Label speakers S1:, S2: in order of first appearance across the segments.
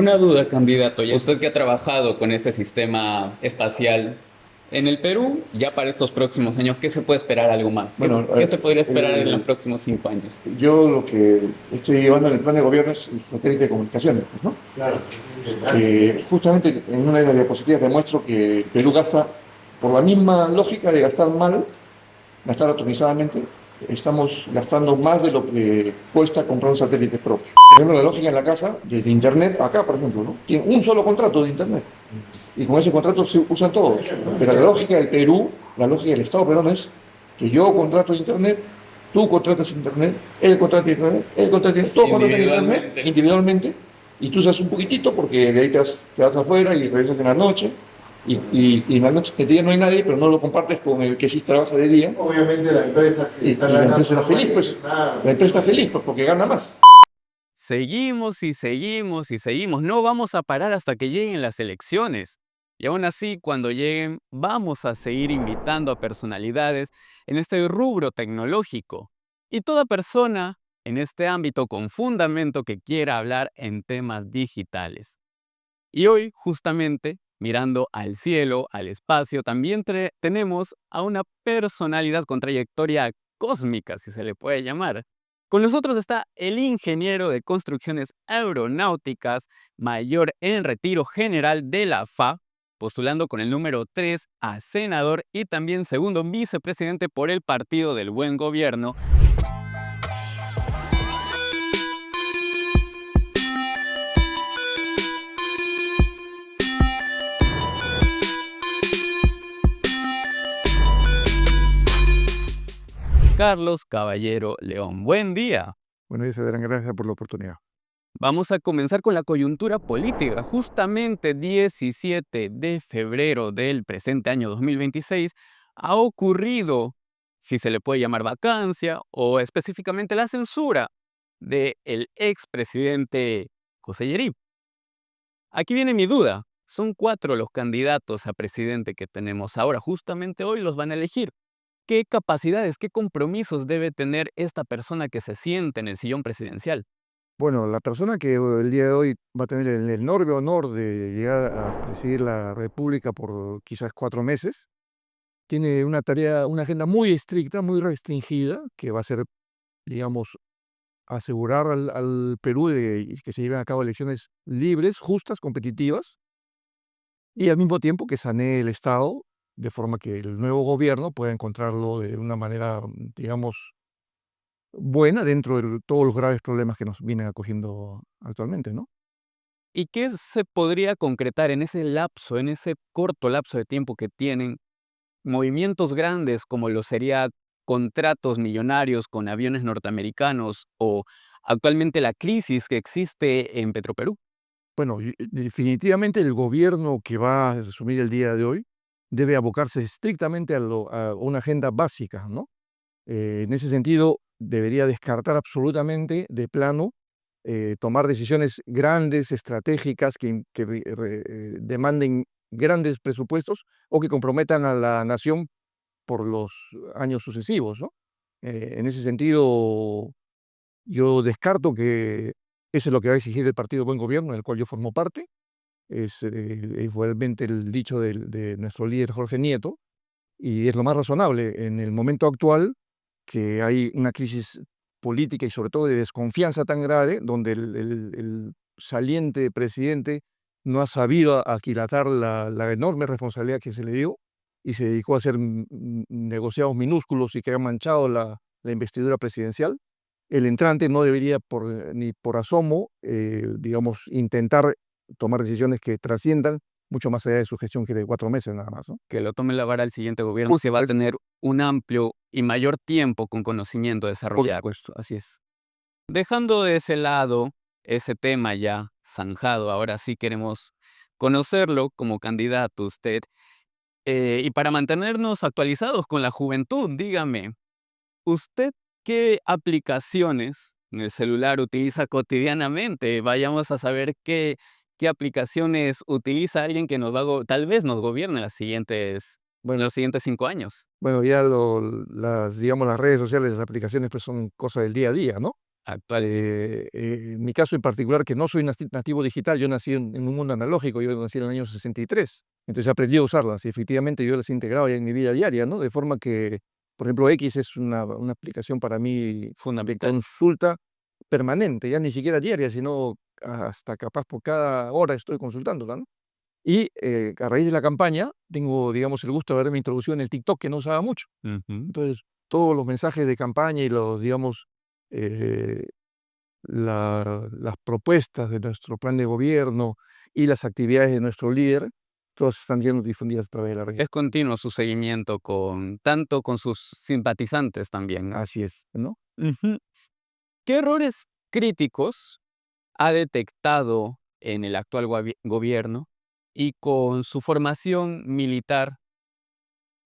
S1: Una duda, candidato. Ya usted que ha trabajado con este sistema espacial en el Perú, ya para estos próximos años, ¿qué se puede esperar algo más?
S2: Bueno,
S1: ¿Qué se podría esperar en los próximos 5 años?
S2: yo lo que estoy llevando en el plan de gobierno es el satélite de comunicaciones, pues, ¿no?
S3: Claro,
S2: Justamente en una de las diapositivas demuestro que el Perú gasta, por la misma lógica de gastar mal, gastar atomizadamente, estamos gastando más de lo que cuesta comprar un satélite propio. Por ejemplo, la lógica en la casa de Internet, acá por ejemplo, ¿no? Tiene un solo contrato de Internet y con ese contrato se usan todos. Pero la lógica del Perú, la lógica del Estado peruano es que yo contrato Internet, tú contratas Internet, él contrata Internet, él contrata Internet, todos contratan Internet individualmente y tú usas un poquitito porque de ahí te vas afuera y regresas en la noche y en la noche, que día no hay nadie, pero no lo compartes con el que sí trabaja de día.
S3: obviamente la empresa que está
S2: Y la empresa está feliz, pues.
S3: nada.
S2: La empresa está feliz pues, porque gana más.
S4: Seguimos y seguimos y seguimos. No vamos a parar hasta que lleguen las elecciones. Y aún así, cuando lleguen, vamos a seguir invitando a personalidades en este rubro tecnológico. Y toda persona en este ámbito con fundamento que quiera hablar en temas digitales. Y hoy, justamente, mirando al cielo, al espacio, también tenemos a una personalidad con trayectoria cósmica, si se le puede llamar. Con nosotros está el ingeniero de construcciones aeronáuticas, mayor en retiro general de la FA, postulando con el número 3 a senador y también segundo vicepresidente por el Partido del Buen Gobierno. Carlos Caballero León. Buen día.
S5: Bueno, y Cedrán, gracias por la oportunidad.
S4: Vamos a comenzar con la coyuntura política. Justamente 17 de febrero del presente año 2026 ha ocurrido, si se le puede llamar vacancia, o específicamente la censura del expresidente José Yerip. Aquí viene mi duda. Son 4 los candidatos a presidente que tenemos ahora. Justamente hoy los van a elegir. ¿Qué capacidades, qué compromisos debe tener esta persona que se siente en el sillón presidencial?
S5: Bueno, la persona que el día de hoy va a tener el enorme honor de llegar a presidir la República por quizás 4 meses, tiene una tarea, una agenda muy estricta, muy restringida, que va a ser, digamos, asegurar al Perú de que se lleven a cabo elecciones libres, justas, competitivas, y al mismo tiempo que sanee el Estado, de forma que el nuevo gobierno pueda encontrarlo de una manera, digamos, buena dentro de todos los graves problemas que nos vienen acogiendo actualmente, ¿no?
S4: ¿Y qué se podría concretar en ese lapso, en ese corto lapso de tiempo que tienen movimientos grandes como lo sería contratos millonarios con aviones norteamericanos o actualmente la crisis que existe en Petroperú?
S5: Bueno, definitivamente el gobierno que va a asumir el día de hoy debe abocarse estrictamente a una agenda básica, ¿no? En ese sentido, debería descartar absolutamente de plano tomar decisiones grandes, estratégicas, que demanden grandes presupuestos o que comprometan a la nación por los años sucesivos, ¿no? En ese sentido, yo descarto que eso es lo que va a exigir el Partido Buen Gobierno, del cual yo formo parte. Es igualmente el dicho de nuestro líder Jorge Nieto, y es lo más razonable en el momento actual, que hay una crisis política y sobre todo de desconfianza tan grave, donde el saliente presidente no ha sabido aquilatar la enorme responsabilidad que se le dio y se dedicó a hacer negociados minúsculos y que han manchado la investidura presidencial. El entrante no debería ni por asomo, digamos, intentar tomar decisiones que trasciendan mucho más allá de su gestión que de 4 meses nada más, ¿no?
S4: Que lo tome la vara el siguiente gobierno, se va a tener un amplio y mayor tiempo con conocimiento
S5: Por
S4: desarrollado.
S5: supuesto, así es.
S4: Dejando de ese lado ese tema ya zanjado, ahora sí queremos conocerlo como candidato usted. Y para mantenernos actualizados con la juventud, dígame, ¿usted qué aplicaciones en el celular utiliza cotidianamente? Vayamos a saber qué aplicaciones utiliza alguien que tal vez nos gobierne los siguientes 5 años.
S5: Bueno, ya digamos, las redes sociales, las aplicaciones, pues son cosas del día a día, ¿no?
S4: actual.
S5: En mi caso en particular, que no soy nativo digital, yo nací en un mundo analógico, yo nací en el año 63, entonces aprendí a usarlas y efectivamente yo las he integrado ya en mi vida diaria, ¿no? De forma que, por ejemplo, X es una aplicación para mí de
S4: Fundamental.
S5: consulta permanente, ya ni siquiera diaria, sino hasta capaz por cada hora estoy consultándola, ¿no? Y a raíz de la campaña tengo, digamos, el gusto de haberme introducido en el TikTok, que no usaba mucho.
S4: Ujú.
S5: Entonces, todos los mensajes de campaña y los, digamos, eh, las propuestas de nuestro plan de gobierno y las actividades de nuestro líder, todas están siendo difundidas a través de la red.
S4: Es continuo su seguimiento tanto con sus simpatizantes también, ¿no?
S5: Así es, ¿no?
S4: Ujú. ¿Qué errores críticos ha detectado en el actual gobierno y con su formación militar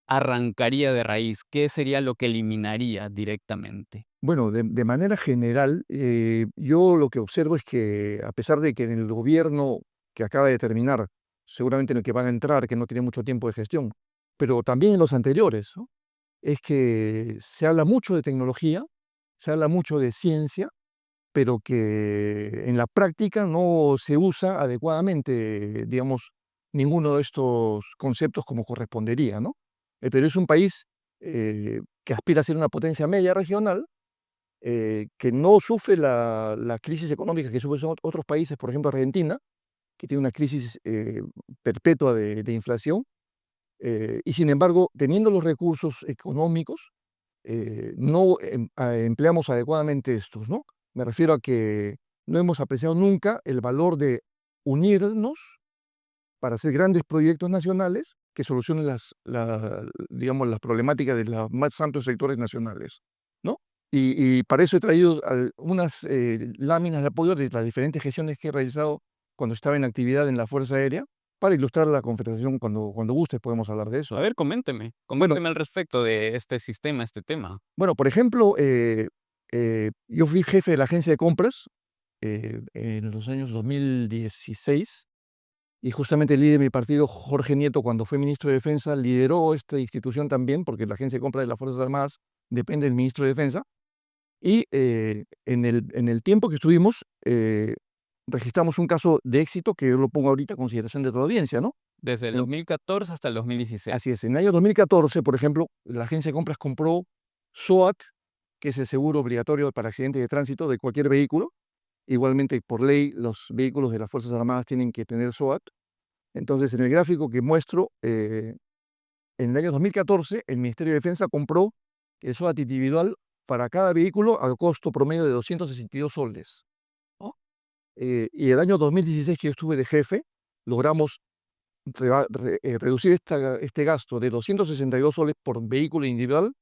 S4: arrancaría de raíz? ¿Qué sería lo que eliminaría directamente?
S5: Bueno, de manera general, yo lo que observo es que a pesar de que en el gobierno que acaba de terminar, seguramente en el que van a entrar, que no tiene mucho tiempo de gestión, pero también en los anteriores, ¿no? Es que se habla mucho de tecnología, se habla mucho de ciencia, pero que en la práctica no se usa adecuadamente, digamos, ninguno de estos conceptos como correspondería, ¿no? El Perú es un país que aspira a ser una potencia media regional, que no sufre la crisis económica que sufren otros países, por ejemplo Argentina, que tiene una crisis perpetua de inflación, y sin embargo, teniendo los recursos económicos, no empleamos adecuadamente estos, ¿no? Me refiero a que no hemos apreciado nunca el valor de unirnos para hacer grandes proyectos nacionales que solucionen digamos, las problemáticas de los más amplios sectores nacionales, ¿no? Y para eso he traído unas láminas de apoyo de las diferentes gestiones que he realizado cuando estaba en actividad en la Fuerza Aérea, para ilustrar la conversación cuando gustes podemos hablar de eso.
S4: A ver, coménteme
S5: Bueno,
S4: al respecto de este sistema, este tema.
S5: Bueno, por ejemplo, yo fui jefe de la agencia de compras en los años 2016 y justamente el líder de mi partido, Jorge Nieto, cuando fue ministro de Defensa, lideró esta institución también, porque la agencia de compras de las Fuerzas Armadas depende del ministro de Defensa. Y en el tiempo que estuvimos, registramos un caso de éxito que yo lo pongo ahorita a consideración de toda audiencia, ¿no?
S4: Desde el
S5: En-
S4: 2014 hasta el 2016.
S5: Así es, en el año 2014, por ejemplo, la agencia de compras compró SOAT, que es el seguro obligatorio para accidentes de tránsito de cualquier vehículo. Igualmente, por ley, los vehículos de las Fuerzas Armadas tienen que tener SOAT. Entonces, en el gráfico que muestro, en el año 2014, el Ministerio de Defensa compró el SOAT individual para cada vehículo a costo promedio de 262 soles, ¿no? Y el año 2016, que yo estuve de jefe, logramos reducir este gasto de 262 soles por vehículo individual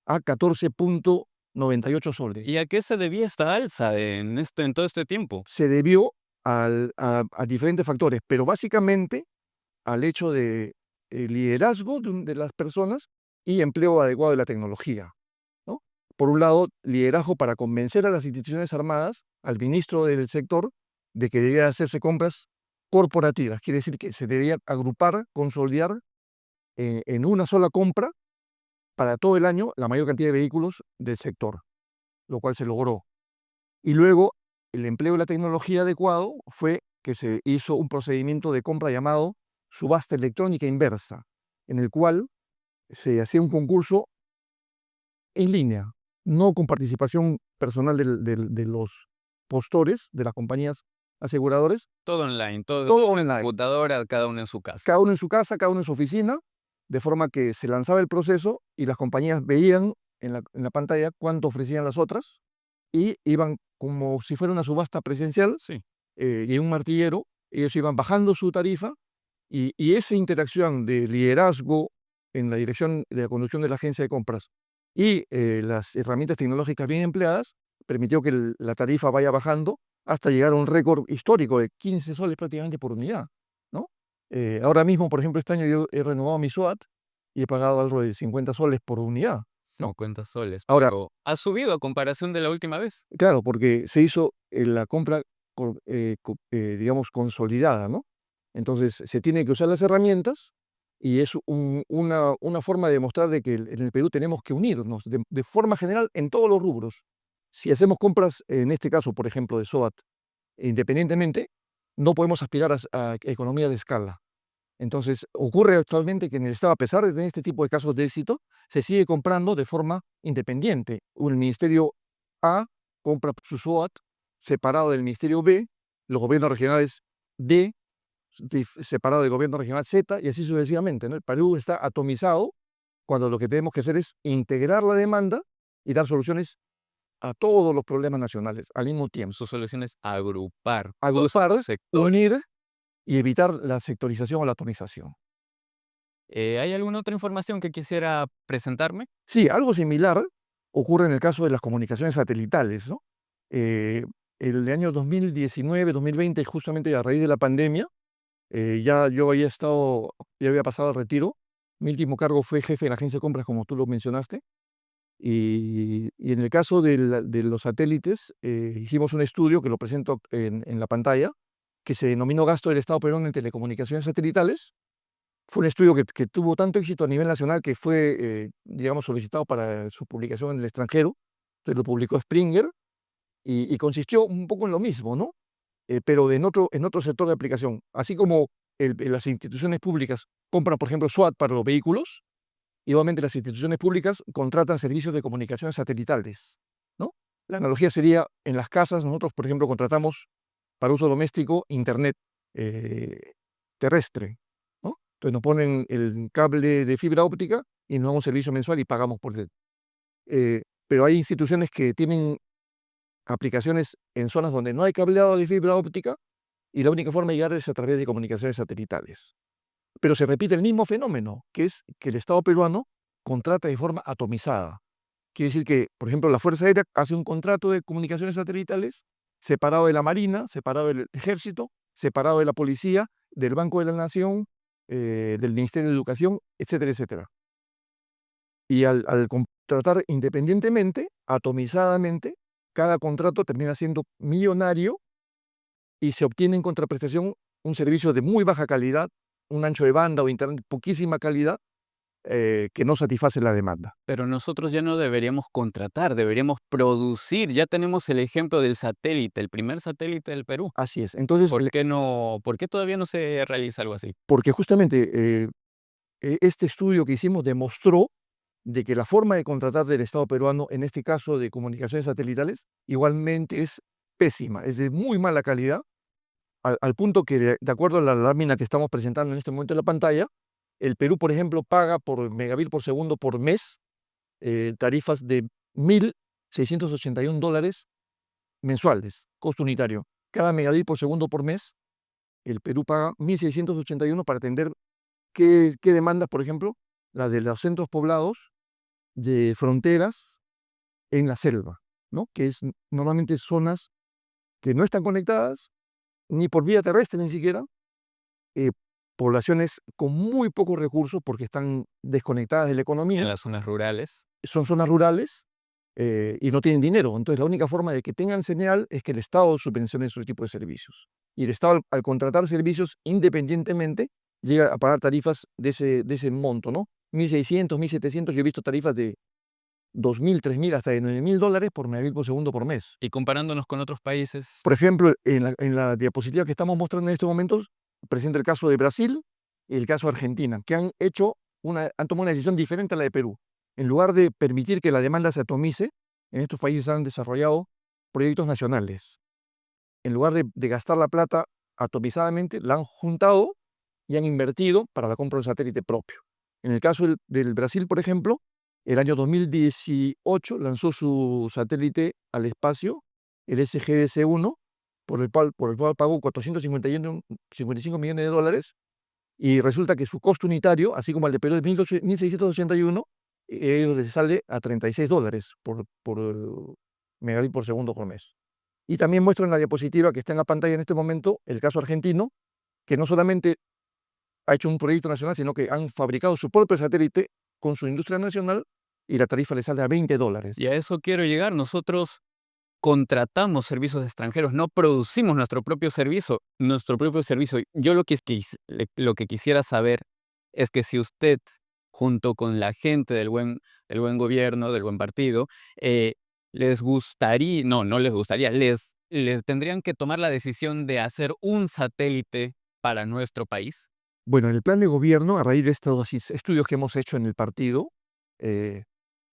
S5: a 14,98 soles.
S4: ¿Y a qué se debía esta alza en todo este tiempo?
S5: Se debió a diferentes factores, pero básicamente al hecho de liderazgo de las personas y empleo adecuado de la tecnología, ¿no? Por un lado, liderazgo para convencer a las instituciones armadas, al ministro del sector, de que debía hacerse compras corporativas, quiere decir que se debía agrupar, consolidar en una sola compra para todo el año la mayor cantidad de vehículos del sector, lo cual se logró. Y luego, el empleo de la tecnología adecuado fue que se hizo un procedimiento de compra llamado subasta electrónica inversa, en el cual se hacía un concurso en línea, no con participación personal de los postores, de las compañías aseguradoras,
S4: Todo online, todo
S5: todo
S4: en
S5: online,
S4: computadora, cada uno en su casa.
S5: cada uno en su casa, cada uno en su oficina, de forma que se lanzaba el proceso y las compañías veían en la pantalla cuánto ofrecían las otras y iban como si fuera una subasta presencial
S4: Sí.
S5: y un martillero, ellos iban bajando su tarifa y esa interacción de liderazgo en la dirección de la conducción de la agencia de compras y las herramientas tecnológicas bien empleadas permitió que la tarifa vaya bajando hasta llegar a un récord histórico de 15 soles prácticamente por unidad, ¿no? Ahora mismo, por ejemplo, este año yo he renovado mi SOAT y he pagado algo de 50 soles por unidad, ¿no?
S4: 50 soles.
S5: Ahora,
S4: Pero ¿ha subido a comparación de la última vez?
S5: claro, porque se hizo la compra, digamos, consolidada, ¿no? Entonces, se tiene que usar las herramientas y es una forma de demostrar de que en el Perú tenemos que unirnos de forma general en todos los rubros, Si hacemos compras, en este caso, por ejemplo, de SOAT, independientemente, no podemos aspirar a economía de escala. Entonces, ocurre actualmente que en el Estado, a pesar de tener este tipo de casos de éxito, se sigue comprando de forma independiente. El Ministerio A compra su SOAT separado del Ministerio B, los gobiernos regionales D separado del gobierno regional Z, y así sucesivamente, ¿no? El Perú está atomizado cuando lo que tenemos que hacer es integrar la demanda y dar soluciones a todos los problemas nacionales al mismo tiempo.
S4: Su solución es agrupar todos
S5: Agrupar,
S4: los sectores.
S5: unir y evitar la sectorización o la atomización.
S4: ¿Hay alguna otra información que quisiera presentarme?
S5: Sí, algo similar ocurre en el caso de las comunicaciones satelitales, ¿no? El año 2019-2020, justamente a raíz de la pandemia, ya yo ya había pasado al retiro. Mi último cargo fue jefe de la agencia de compras, como tú lo mencionaste. Y en el caso de los satélites, hicimos un estudio que lo presento en la pantalla, que se denominó Gasto del Estado peruano en telecomunicaciones satelitales. Fue un estudio que tuvo tanto éxito a nivel nacional que fue, digamos, solicitado para su publicación en el extranjero. Entonces lo publicó Springer y consistió un poco en lo mismo, ¿no? Pero en otro sector de aplicación. Así como las instituciones públicas compran, por ejemplo, SWAT para los vehículos, igualmente las instituciones públicas contratan servicios de comunicaciones satelitales, ¿no? La analogía sería, en las casas, nosotros, por ejemplo, contratamos para uso doméstico internet terrestre, ¿no? Entonces nos ponen el cable de fibra óptica y nos damos un servicio mensual y pagamos por él. Pero hay instituciones que tienen aplicaciones en zonas donde no hay cableado de fibra óptica y la única forma de llegar es a través de comunicaciones satelitales. Pero se repite el mismo fenómeno, que es que el Estado peruano contrata de forma atomizada. Quiere decir que, por ejemplo, la Fuerza Aérea hace un contrato de comunicaciones satelitales separado de la Marina, separado del Ejército, separado de la Policía, del Banco de la Nación, del Ministerio de Educación, etcétera, etcétera. Y al contratar independientemente, atomizadamente, cada contrato termina siendo millonario y se obtiene en contraprestación un servicio de muy baja calidad, un ancho de banda o internet de poquísima calidad, que no satisface la demanda.
S4: Pero nosotros ya no deberíamos contratar, deberíamos producir. Ya tenemos el ejemplo del satélite, el primer satélite del Perú.
S5: Así es. Entonces,
S4: ¿Por qué todavía no se realiza algo así?
S5: porque justamente este estudio que hicimos demostró de que la forma de contratar del Estado peruano, en este caso de comunicaciones satelitales, igualmente es pésima, es de muy mala calidad, al punto que, de acuerdo a la lámina que estamos presentando en este momento en la pantalla, el Perú, por ejemplo, paga por megabit por segundo por mes tarifas de $1.681 mensuales, costo unitario. Cada megabit por segundo por mes, el Perú paga 1.681 para atender qué demandas, por ejemplo, la de los centros poblados, de fronteras en la selva, ¿no? Que es normalmente zonas que no están conectadas ni por vía terrestre ni siquiera, poblaciones con muy pocos recursos porque están desconectadas de la
S4: En
S5: economía,
S4: las zonas rurales.
S5: son zonas rurales y no tienen dinero. Entonces la única forma de que tengan señal es que el Estado subvencione ese tipo de servicios. Y el Estado al contratar servicios independientemente llega a pagar tarifas de ese monto, ¿no? 1.600, 1.700, yo he visto tarifas de 2.000, 3.000, hasta de $9.000 por megabit por segundo por mes.
S4: Y comparándonos con otros países,
S5: Por ejemplo, en la diapositiva que estamos mostrando en estos momentos, presenta el caso de Brasil y el caso de Argentina, que han tomado una decisión diferente a la de Perú. En lugar de permitir que la demanda se atomice, en estos países han desarrollado proyectos nacionales. En lugar de gastar la plata atomizadamente, la han juntado y han invertido para la compra de un satélite propio. En el caso del Brasil, por ejemplo, el año 2018 lanzó su satélite al espacio, el SGDC-1, por el cual pagó $455 millones, y resulta que su costo unitario, así como el de Perú, es 1.681, les sale a $36 por megabit por segundo por mes. Y también muestro en la diapositiva que está en la pantalla en este momento el caso argentino, que no solamente ha hecho un proyecto nacional, sino que han fabricado su propio satélite con su industria nacional y la tarifa le sale a $20.
S4: y a eso quiero llegar. Nosotros contratamos servicios extranjeros, no producimos nuestro propio servicio. Yo lo que quisiera saber es que si usted, junto con la gente del buen gobierno, del buen partido, les gustaría, no les gustaría, les tendrían que tomar la decisión de hacer un satélite para nuestro país?
S5: Bueno, en el plan de gobierno, a raíz de estos estudios que hemos hecho en el partido, eh,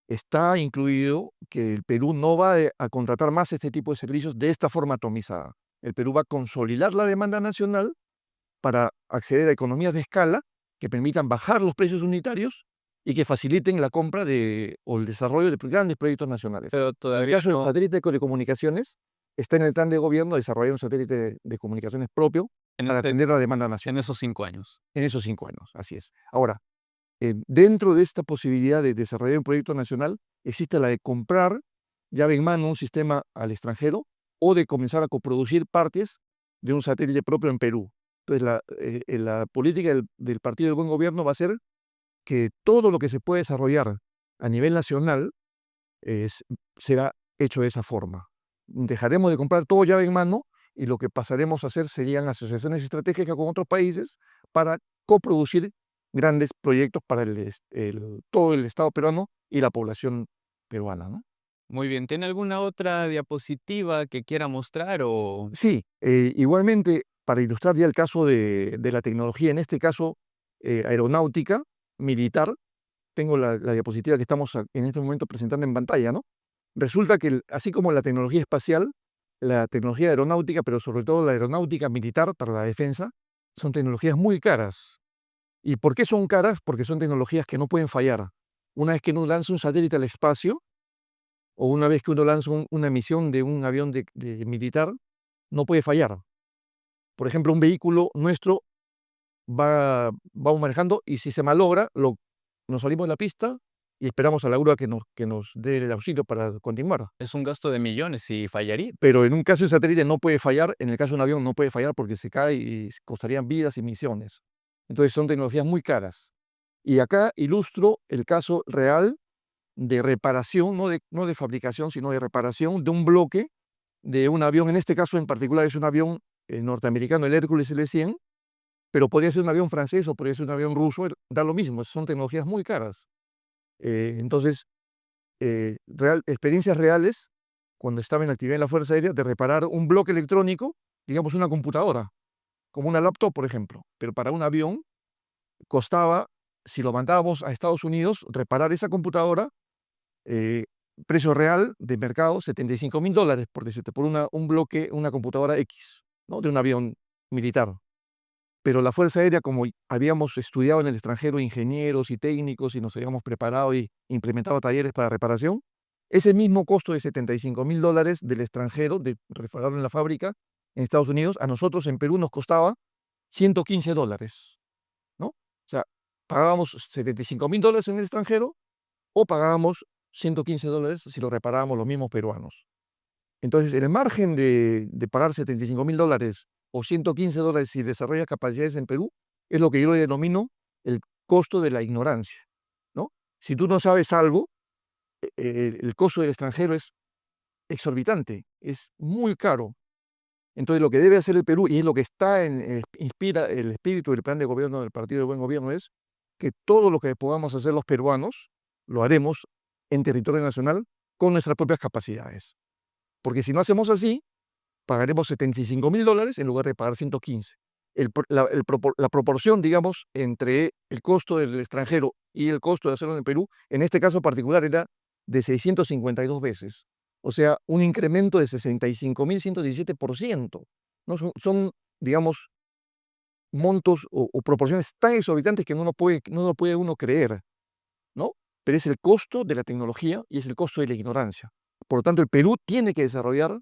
S5: está incluido que el Perú no va a contratar más este tipo de servicios de esta forma atomizada. El Perú va a consolidar la demanda nacional para acceder a economías de escala que permitan bajar los precios unitarios y que faciliten la compra o el desarrollo de grandes proyectos nacionales.
S4: Pero
S5: En el
S4: todavía
S5: caso del
S4: no,
S5: satélite de comunicaciones, está en el plan de gobierno desarrollar un satélite de comunicaciones propio
S4: en,
S5: para
S4: este-
S5: atender la demanda
S4: en
S5: nacional
S4: esos 5 años.
S5: en esos 5 años. Así es. Ahora, dentro de esta posibilidad de desarrollar un proyecto nacional, existe la de comprar llave en mano un sistema al extranjero o de comenzar a coproducir partes de un satélite propio en Perú. Entonces, la política del Partido del Buen Gobierno va a ser que todo lo que se puede desarrollar a nivel nacional será hecho de esa forma. Dejaremos de comprar todo llave en mano y lo que pasaremos a hacer serían asociaciones estratégicas con otros países para coproducir grandes proyectos para todo el Estado peruano y la población peruana, ¿no?
S4: Muy bien, ¿tiene alguna otra diapositiva que quiera mostrar o
S5: Sí, igualmente, para ilustrar ya el caso de la tecnología, en este caso aeronáutica, militar, tengo la diapositiva que estamos en este momento presentando en pantalla, ¿no? Resulta que así como la tecnología espacial, la tecnología aeronáutica, pero sobre todo la aeronáutica militar para la defensa, son tecnologías muy caras. ¿Y por qué son caras? Porque son tecnologías que no pueden fallar. Una vez que uno lanza un satélite al espacio o una vez que uno lanza una misión de un avión de militar, no puede fallar. Por ejemplo, un vehículo nuestro vamos manejando y si se malogra, nos salimos de la pista y esperamos a la grúa que nos dé el auxilio para continuar.
S4: es un gasto de millones y fallaría?
S5: Pero en un caso de un satélite no puede fallar, en el caso de un avión no puede fallar porque se cae y costarían vidas y misiones. Entonces son tecnologías muy caras. Y acá ilustro el caso real de reparación, no de fabricación, sino de reparación de un bloque de un avión. En este caso en particular es un avión norteamericano, el Hércules L-100, pero podría ser un avión francés o podría ser un avión ruso, da lo mismo, son tecnologías muy caras. Entonces, experiencias reales, cuando estaba en actividad en la Fuerza Aérea, de reparar un bloque electrónico, digamos una computadora, como una laptop, por ejemplo, pero para un avión costaba, si lo mandábamos a Estados Unidos, reparar esa computadora, eh, precio real de mercado, $75.000, por decirte, por un bloque, una computadora X, ¿no? De un avión militar. Pero la Fuerza Aérea, como habíamos estudiado en el extranjero ingenieros y técnicos y nos habíamos preparado y implementado talleres para reparación, ese mismo costo de $75.000 del extranjero, de repararlo en la fábrica en Estados Unidos, a nosotros en Perú nos costaba $115, ¿no? O sea, pagábamos $75.000 en el extranjero o pagábamos $115 si lo reparábamos los mismos peruanos. Entonces, el margen de pagar $75.000 o $115 si desarrolla capacidades en Perú es lo que yo denomino el costo de la ignorancia, ¿no? Si tú no sabes algo, el costo del extranjero es exorbitante, es muy caro. Entonces, lo que debe hacer el Perú, y es lo que inspira el espíritu del plan de gobierno del Partido de Buen Gobierno, es que todo lo que podamos hacer los peruanos, lo haremos en territorio nacional con nuestras propias capacidades. Porque si no hacemos así, pagaremos $75.000 en lugar de pagar 115. La proporción, digamos, entre el costo del extranjero y el costo de hacerlo en el Perú, en este caso particular, era de 652 veces. O sea, un incremento de 65.117%. ¿No? Digamos, montos o proporciones tan exorbitantes que no lo puede uno creer, ¿no? Pero es el costo de la tecnología y es el costo de la ignorancia. Por lo tanto, el Perú tiene que desarrollar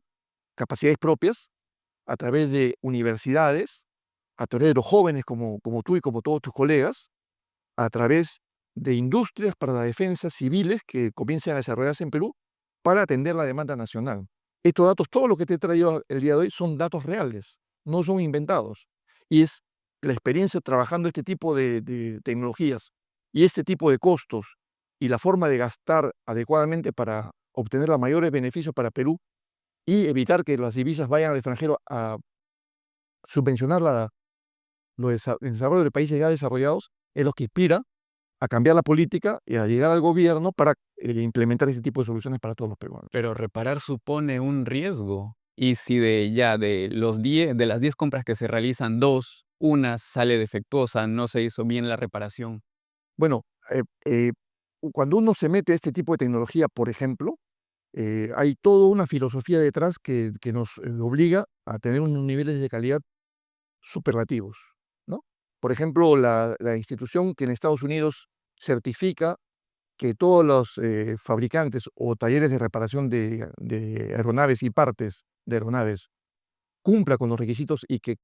S5: capacidades propias a través de universidades, a través de los jóvenes como tú y como todos tus colegas, a través de industrias para la defensa civiles que comiencen a desarrollarse en Perú para atender la demanda nacional. Estos datos, todo lo que te he traído el día de hoy, son datos reales, no son inventados. Y es la experiencia trabajando este tipo de tecnologías y este tipo de costos y la forma de gastar adecuadamente para obtener los mayores beneficios para Perú y evitar que las divisas vayan al extranjero a subvencionar el desarrollo de países ya desarrollados, es lo que inspira a cambiar la política y a llegar al gobierno para implementar ese tipo de soluciones para todos los peruanos.
S4: Pero reparar supone un riesgo. Y si de las 10 compras que se realizan, una sale defectuosa, no se hizo bien la reparación.
S5: Bueno, cuando uno se mete a este tipo de tecnología, por ejemplo, hay toda una filosofía detrás que nos obliga a tener unos niveles de calidad superlativos, ¿no? Por ejemplo, la institución que en Estados Unidos certifica que todos los fabricantes o talleres de reparación de aeronaves y partes de aeronaves cumpla con los requisitos y que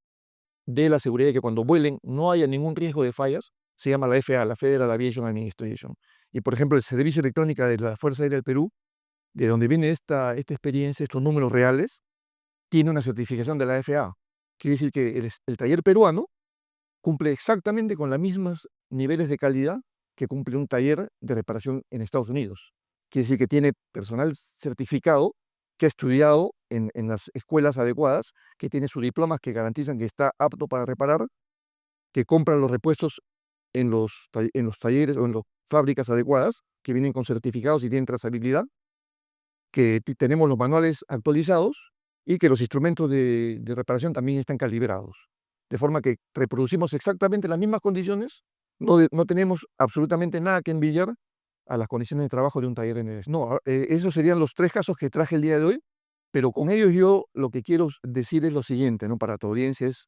S5: dé la seguridad de que cuando vuelen no haya ningún riesgo de fallas, se llama la FAA, la Federal Aviation Administration. Y por ejemplo, el Servicio Electrónica de la Fuerza Aérea del Perú, de donde viene esta experiencia, estos números reales, tiene una certificación de la FAA. Quiere decir que el taller peruano cumple exactamente con los mismos niveles de calidad que cumple un taller de reparación en Estados Unidos. Quiere decir que tiene personal certificado que ha estudiado en las escuelas adecuadas, que tiene sus diplomas que garantizan que está apto para reparar, que compran los repuestos en los talleres o en las fábricas adecuadas, que vienen con certificados y tienen trazabilidad, que tenemos los manuales actualizados y que los instrumentos de reparación también están calibrados. De forma que reproducimos exactamente las mismas condiciones, no tenemos absolutamente nada que envidiar a las condiciones de trabajo de un taller en el... No, esos serían los 3 casos que traje el día de hoy, pero con ellos yo lo que quiero decir es lo siguiente, ¿no? Para tu audiencia es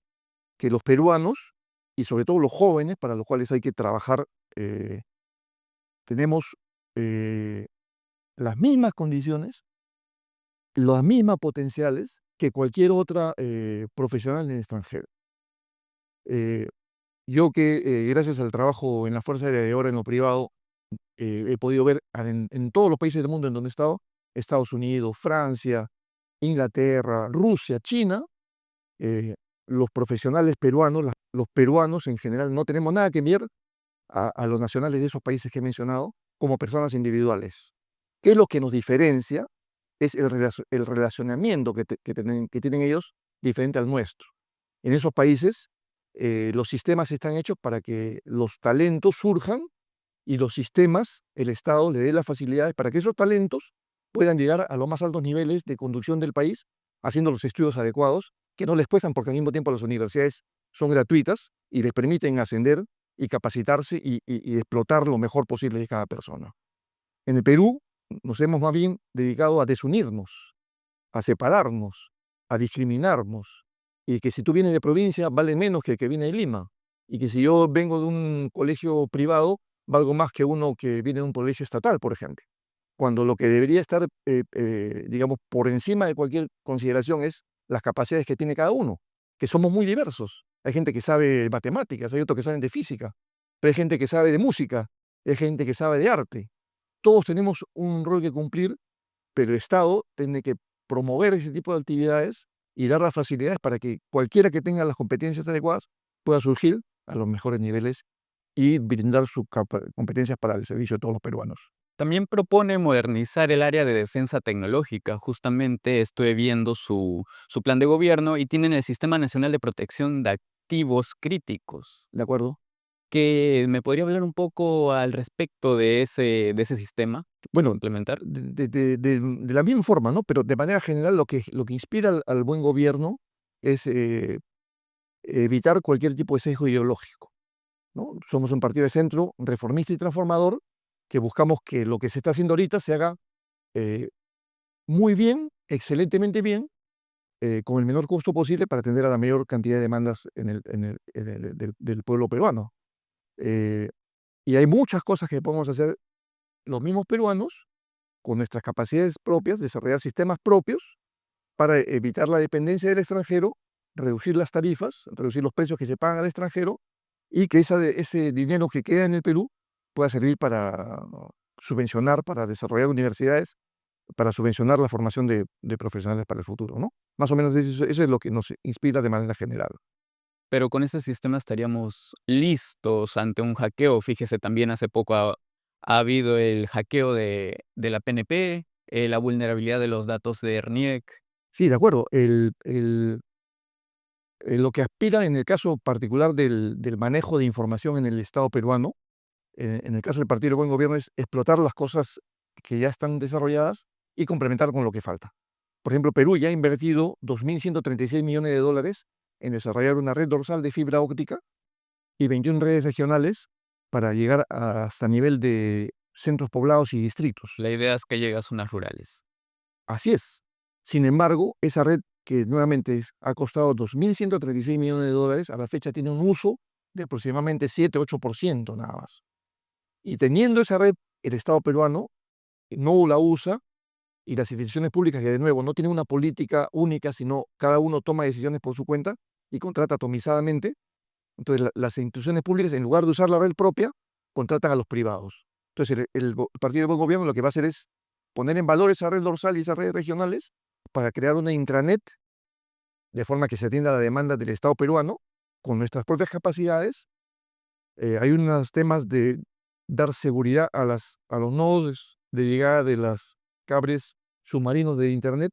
S5: que los peruanos, y sobre todo los jóvenes, para los cuales hay que trabajar, tenemos las mismas condiciones, las mismas potenciales que cualquier otra profesional en el extranjero. Yo que gracias al trabajo en la Fuerza Aérea y ahora en lo privado, he podido ver en todos los países del mundo en donde he estado, Estados Unidos, Francia, Inglaterra, Rusia, China, los profesionales peruanos, los peruanos en general, no tenemos nada que enviar a los nacionales de esos países que he mencionado como personas individuales. ¿Qué es lo que nos diferencia? Es el relacionamiento que tienen ellos diferente al nuestro. En esos países, los sistemas están hechos para que los talentos surjan y los sistemas, el Estado le dé las facilidades para que esos talentos puedan llegar a los más altos niveles de conducción del país, haciendo los estudios adecuados, que no les cuestan porque al mismo tiempo las universidades son gratuitas y les permiten ascender y capacitarse y explotar lo mejor posible de cada persona. En el Perú nos hemos más bien dedicado a desunirnos, a separarnos, a discriminarnos, y que si tú vienes de provincia vale menos que el que viene de Lima, y que si yo vengo de un colegio privado valgo más que uno que viene de un colegio estatal, por ejemplo. Cuando lo que debería estar, digamos, por encima de cualquier consideración es las capacidades que tiene cada uno, que somos muy diversos. Hay gente que sabe matemáticas, hay otros que saben de física, pero hay gente que sabe de música, hay gente que sabe de arte. Todos tenemos un rol que cumplir, pero el Estado tiene que promover ese tipo de actividades y dar las facilidades para que cualquiera que tenga las competencias adecuadas pueda surgir a los mejores niveles y brindar sus competencias para el servicio de todos los peruanos.
S4: También propone modernizar el área de defensa tecnológica. Justamente estuve viendo su plan de gobierno y tienen el Sistema Nacional de Protección de Activos Críticos.
S5: ¿De acuerdo?
S4: ¿Que me podría hablar un poco al respecto de ese sistema que quiere
S5: Bueno,
S4: implementar?
S5: de la misma forma, ¿no? Pero de manera general lo que inspira al buen gobierno es evitar cualquier tipo de sesgo ideológico, ¿no? Somos un partido de centro reformista y transformador que buscamos que lo que se está haciendo ahorita se haga muy bien, excelentemente bien, con el menor costo posible para atender a la mayor cantidad de demandas del pueblo peruano. Y hay muchas cosas que podemos hacer los mismos peruanos con nuestras capacidades propias, desarrollar sistemas propios para evitar la dependencia del extranjero, reducir las tarifas, reducir los precios que se pagan al extranjero y que ese dinero que queda en el Perú pueda servir para subvencionar, para desarrollar universidades, para subvencionar la formación de profesionales para el futuro, ¿no? Más o menos eso es lo que nos inspira de manera general.
S4: Pero con este sistema estaríamos listos ante un hackeo. Fíjese, también hace poco ha habido el hackeo de la PNP, la vulnerabilidad de los datos de ERNIEC.
S5: Sí, de acuerdo. Lo que aspira en el caso particular del manejo de información en el Estado peruano en el caso del Partido del Buen Gobierno, es explotar las cosas que ya están desarrolladas y complementar con lo que falta. Por ejemplo, Perú ya ha invertido 2.136 millones de dólares en desarrollar una red dorsal de fibra óptica y 21 redes regionales para llegar hasta nivel de centros poblados y distritos.
S4: La idea es que llegue a zonas rurales.
S5: Así es. Sin embargo, esa red que nuevamente ha costado 2.136 millones de dólares, a la fecha tiene un uso de aproximadamente 7-8% nada más. Y teniendo esa red, el Estado peruano no la usa y las instituciones públicas, que de nuevo no tienen una política única, sino cada uno toma decisiones por su cuenta y contrata atomizadamente. Entonces, las instituciones públicas, en lugar de usar la red propia, contratan a los privados. Entonces, el Partido del Buen Gobierno lo que va a hacer es poner en valor esa red dorsal y esas redes regionales para crear una intranet de forma que se atienda a la demanda del Estado peruano con nuestras propias capacidades. Hay unos temas de dar seguridad a los nodos de llegada de los cables submarinos de Internet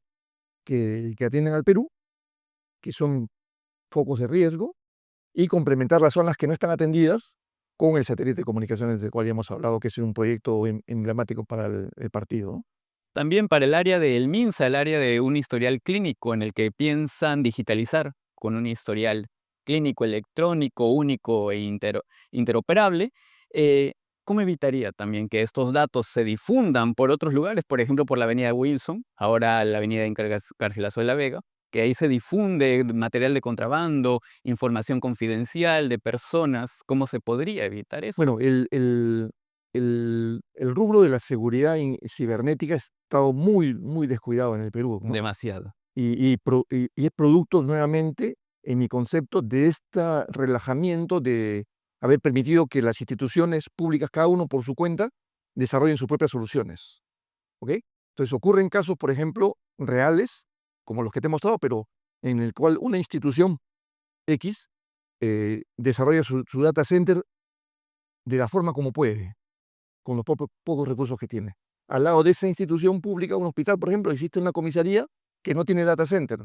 S5: que atienden al Perú, que son focos de riesgo, y complementar las zonas que no están atendidas con el satélite de comunicaciones del cual ya hemos hablado, que es un proyecto emblemático para el partido, ¿no?
S4: También para el área del MINSA, el área de un historial clínico en el que piensan digitalizar con un historial clínico electrónico único e interoperable. ¿Cómo evitaría también que estos datos se difundan por otros lugares? Por ejemplo, por la avenida Wilson, ahora la avenida Inca Garcilaso de la Vega, que ahí se difunde material de contrabando, información confidencial de personas. ¿Cómo se podría evitar eso?
S5: Bueno, el rubro de la seguridad cibernética ha estado muy descuidado en el Perú, ¿no?
S4: Demasiado.
S5: Y es producto, nuevamente, en mi concepto, de este relajamiento de haber permitido que las instituciones públicas, cada uno por su cuenta, desarrollen sus propias soluciones. ¿Ok? Entonces ocurren casos, por ejemplo, reales, como los que te he mostrado, pero en el cual una institución X desarrolla su data center de la forma como puede, con los pocos recursos que tiene. Al lado de esa institución pública, un hospital, por ejemplo, existe una comisaría que no tiene data center.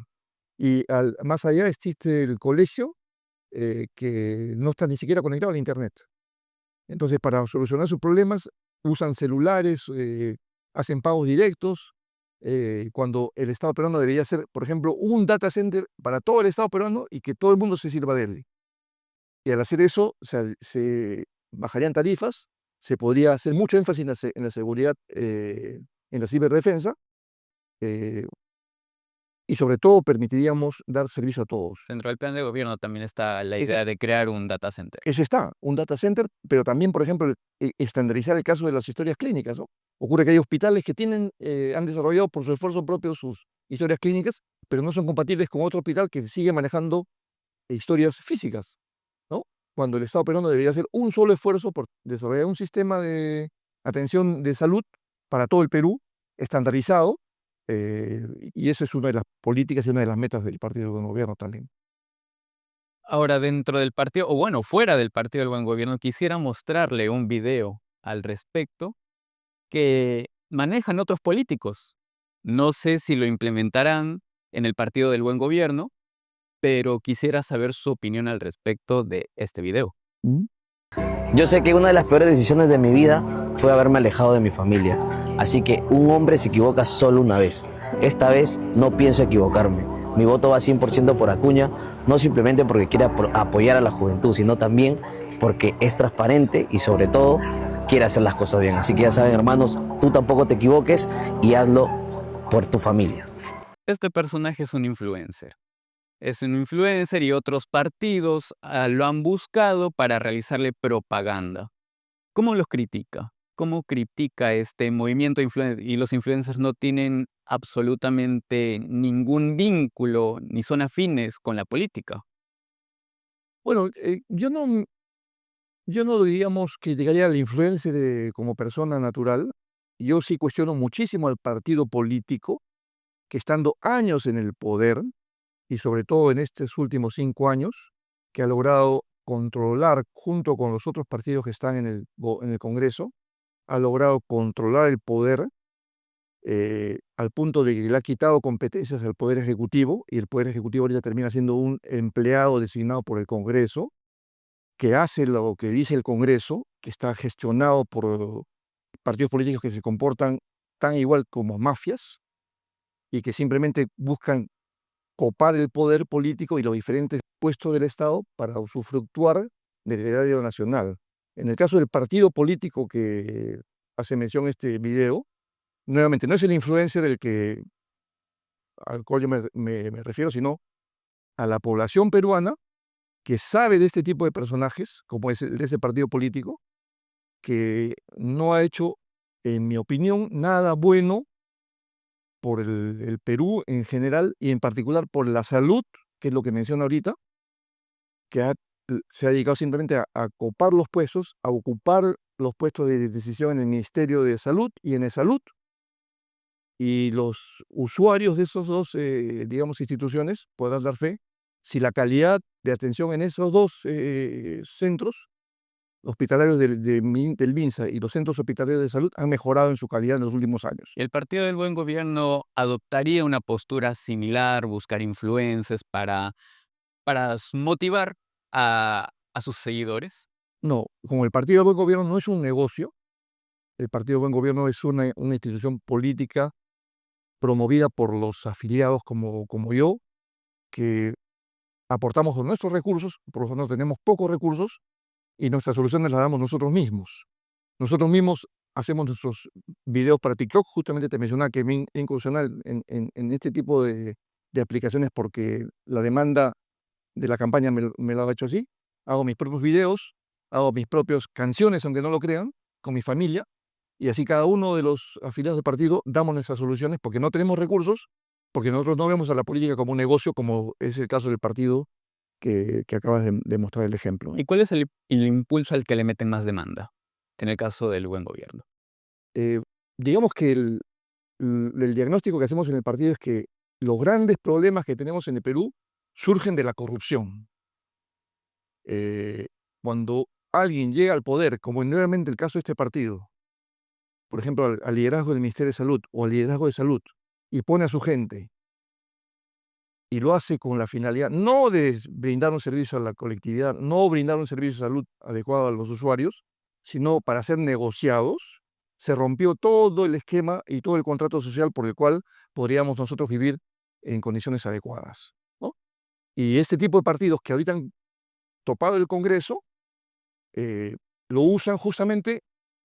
S5: Y más allá existe el colegio que no está ni siquiera conectado al Internet. Entonces, para solucionar sus problemas, usan celulares, hacen pagos directos, cuando el Estado peruano debería ser, por ejemplo, un data center para todo el Estado peruano y que todo el mundo se sirva de él. Y al hacer eso, se bajarían tarifas, se podría hacer mucho énfasis en la seguridad, en la ciberdefensa, y sobre todo permitiríamos dar servicio a todos.
S4: Dentro del plan de gobierno también está la
S5: Esa-
S4: idea de crear un data center.
S5: Eso está, un data center, pero también, por ejemplo, estandarizar el caso de las historias clínicas, ¿no? Ocurre que hay hospitales que han desarrollado por su esfuerzo propio sus historias clínicas, pero no son compatibles con otro hospital que sigue manejando historias físicas, ¿no? Cuando el Estado peruano debería hacer un solo esfuerzo por desarrollar un sistema de atención de salud para todo el Perú, estandarizado, y eso es una de las políticas y una de las metas del partido de gobierno también.
S4: Ahora, dentro del partido, o bueno, fuera del Partido del Buen Gobierno, quisiera mostrarle un video al respecto que manejan otros políticos. No sé si lo implementarán en el Partido del Buen Gobierno, pero quisiera saber su opinión al respecto de este video.
S6: Yo sé que una de las peores decisiones de mi vida fue haberme alejado de mi familia. Así que un hombre se equivoca solo una vez. Esta vez no pienso equivocarme. Mi voto va 100% por Acuña, no simplemente porque quiere apoyar a la juventud, sino también porque es transparente y sobre todo quiere hacer las cosas bien. Así que ya saben, hermanos, tú tampoco te equivoques y hazlo por tu familia.
S4: Este personaje es un influencer. Es un influencer y otros partidos lo han buscado para realizarle propaganda. ¿Cómo los critica? ¿Cómo critica este movimiento y los influencers no tienen absolutamente ningún vínculo ni son afines con la política?
S5: Bueno, yo no diríamos que llegaría al influencer como persona natural. Yo sí cuestiono muchísimo al partido político que, estando años en el poder, y sobre todo en estos últimos 5 años, que ha logrado controlar, junto con los otros partidos que están en el Congreso, ha logrado controlar el poder al punto de que le ha quitado competencias al Poder Ejecutivo, y el Poder Ejecutivo ahorita termina siendo un empleado designado por el Congreso, que hace lo que dice el Congreso que está gestionado por partidos políticos que se comportan tan igual como mafias y que simplemente buscan copar el poder político y los diferentes puestos del Estado para usufructuar del erario nacional. En el caso del partido político que hace mención este video, nuevamente no es el influencer al cual yo me refiero, sino a la población peruana que sabe de este tipo de personajes, como es el de ese partido político, que no ha hecho, en mi opinión, nada bueno por el Perú en general y en particular por la salud, que es lo que menciono ahorita, que se ha dedicado simplemente a copar los puestos, a ocupar los puestos de decisión en el Ministerio de Salud y en el Salud, y los usuarios de esos dos, digamos, instituciones podrán dar fe si la calidad de atención en esos dos centros hospitalarios del MINSA y los centros hospitalarios de salud han mejorado en su calidad en los últimos años.
S4: ¿El Partido del Buen Gobierno adoptaría una postura similar, buscar influencers para motivar a sus seguidores?
S5: No, como el Partido del Buen Gobierno no es un negocio, el Partido del Buen Gobierno es una institución política promovida por los afiliados como yo, que aportamos con nuestros recursos, por lo tanto tenemos pocos recursos y nuestras soluciones las damos nosotros mismos. Nosotros mismos hacemos nuestros videos para TikTok. Justamente te mencionaba que me he incursionado en este tipo de aplicaciones porque la demanda de la campaña me lo ha hecho así. Hago mis propios videos, hago mis propias canciones, aunque no lo crean, con mi familia, y así cada uno de los afiliados del partido damos nuestras soluciones porque no tenemos recursos, porque nosotros no vemos a la política como un negocio, como es el caso del partido que acabas de mostrar el ejemplo.
S4: ¿Y cuál es el impulso al que le meten más demanda en el caso del Buen Gobierno?
S5: Digamos que el diagnóstico que hacemos en el partido es que los grandes problemas que tenemos en el Perú surgen de la corrupción. Cuando alguien llega al poder, como nuevamente el caso de este partido, por ejemplo, al liderazgo del Ministerio de Salud o al liderazgo de salud, y pone a su gente y lo hace con la finalidad no de brindar un servicio a la colectividad, no brindar un servicio de salud adecuado a los usuarios, sino para ser negociados, se rompió todo el esquema y todo el contrato social por el cual podríamos nosotros vivir en condiciones adecuadas, ¿no? Y este tipo de partidos que ahorita han topado el Congreso, lo usan justamente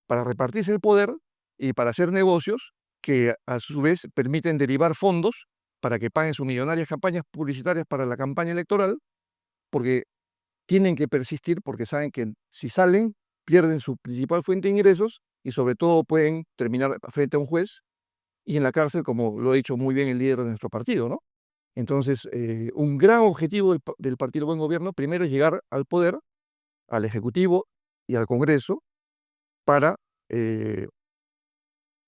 S5: para repartirse el poder y para hacer negocios que a su vez permiten derivar fondos para que paguen sus millonarias campañas publicitarias para la campaña electoral, porque tienen que persistir, porque saben que si salen, pierden su principal fuente de ingresos y sobre todo pueden terminar frente a un juez y en la cárcel, como lo ha dicho muy bien el líder de nuestro partido, ¿no? Entonces, un gran objetivo del Partido Buen Gobierno, primero es llegar al poder, al Ejecutivo y al Congreso para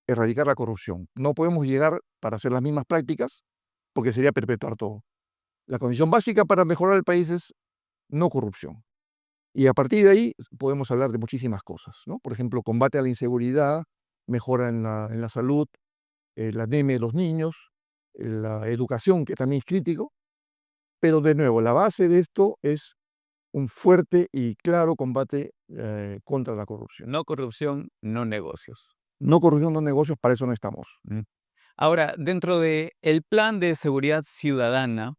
S5: erradicar la corrupción. No podemos llegar para hacer las mismas prácticas porque sería perpetuar todo. La condición básica para mejorar el país es no corrupción. Y a partir de ahí podemos hablar de muchísimas cosas, ¿no? Por ejemplo, combate a la inseguridad, mejora en la salud, la anemia de los niños, la educación, que también es crítico. Pero de nuevo, la base de esto es un fuerte y claro combate contra la corrupción.
S4: No corrupción, no negocios.
S5: No corrupción, no negocios, para eso no estamos.
S4: Ahora, dentro del plan de seguridad ciudadana,